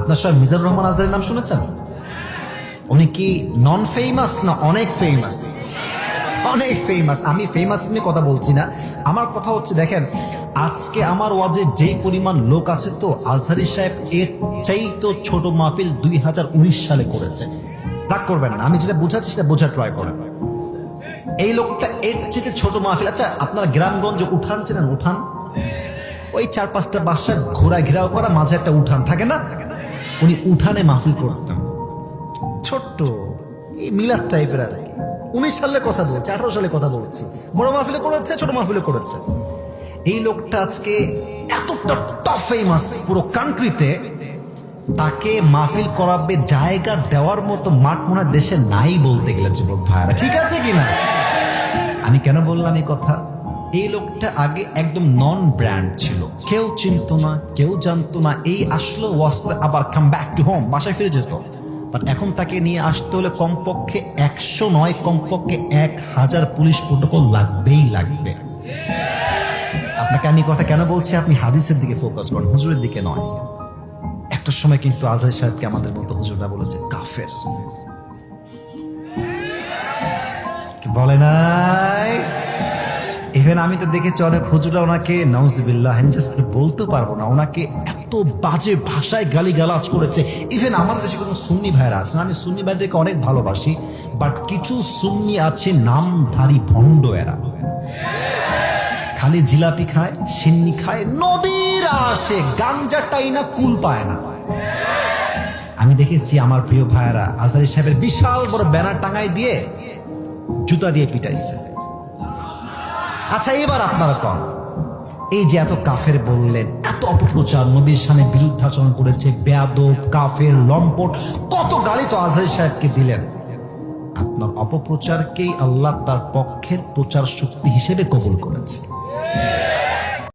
আপনার সব মিজানুর রহমান আজহারীর নাম শুনেছেন? উনি কি নন ফেমাস না অনেক ফেমাস? অনেক ফেমাস। আমি ফেমাস নিয়ে কথা বলছি না, আমার কথা হচ্ছে দেখেন আজকে আমার ওয়াজে যেই পরিমাণ লোক আছে, তো আজহারী সাহেব এর চাই তো ছোট মাহফিল 2019 সালে করেছে। রাগ করবেন না, আমি যেটা বুঝাচ্ছি সেটা বোঝার ট্রাই করেন। এই লোকটা এর চেয়ে ছোট মাহফিল, আচ্ছা আপনারা গ্রামগঞ্জ উঠান চেনেন? উঠান ওই 4-5টা বাসা ঘোরা ঘেরাও করা, মাঝে একটা উঠান থাকে না? উনি উঠানে মাহফিল করতেন, ছোট্ট এই মিলাদ টাইপের আর কি। 19 সালে কথা বলছি, 18 সালে কথা বলছি। বড় মাহফিলে করেছে, ছোট মাহফিলে করেছে। এই লোকটা আজকে এতটা টপ ফেমাস পুরো কান্ট্রিতে, তাকে মাহফিল করাবে জায়গা দেওয়ার মতো মাঠ মনে হয় দেশে নাই বলতে গেলে যুবক ভাইরা, ঠিক আছে কিনা? আমি কেন বললাম এই কথা? এই লোকটা আগে একদম নন ব্র্যান্ড ছিল, কেউ চিনতো না, কেউ জানতো না। এই আসলো ওয়াজ করে আবার কাম ব্যাক টু হোম, বাসায় ফিরে যেত। বাট এখন তাকে নিয়ে আসতে হলে কমপক্ষে 100 নয়, কমপক্ষে 1000 পুলিশ প্রোটোকল লাগবেই লাগবে। আপনাকে আমি কথা কেন বলছি? আপনি হাদিসের দিকে ফোকাস করেন, হুজুরের দিকে নয়। একটা সময় কিন্তু আজহারী সাহেবকে আমাদের মতো হুজুররা বলেছে কাফের, বলে নাই? ইভেন আমি তো দেখেছি অনেক হুজুরা ওনাকে নাউজুবিল্লাহ বলতে পারবো না, ওনাকে এত বাজে ভাষায় গালিগালাজ করেছে। ইভেন আমাদের দেশে কোনো সুন্নি ভাইরা আছেন, আমি সুন্নি ভাইদেরকে অনেক ভালোবাসি, বাট কিছু সুন্নি আছে নামধারী ভণ্ড, এরা খালি জিলাপি খায়, সিন্নি খায়, নবীর আসে, গাঞ্জাটাই না কুল পায় না। আমি দেখেছি আমার প্রিয় ভাইয়েরা আজহারী সাহেবের বিশাল বড় ব্যানার টাঙাই দিয়ে জুতা দিয়ে পিটাইছে। আচ্ছা এবার আপনারা কন, এই যে এত কাফের বললেন, এত অপপ্রচার, নবীর সামনে বিরুদ্ধাচরণ করেছে, বেয়াদব, কাফের, লম্পট, কত গালি তো আজহারী সাহেবকে দিলেন। আপনার অপপ্রচারকেই আল্লাহ তার পক্ষের প্রচার শক্তি হিসেবে কবুল করেছে।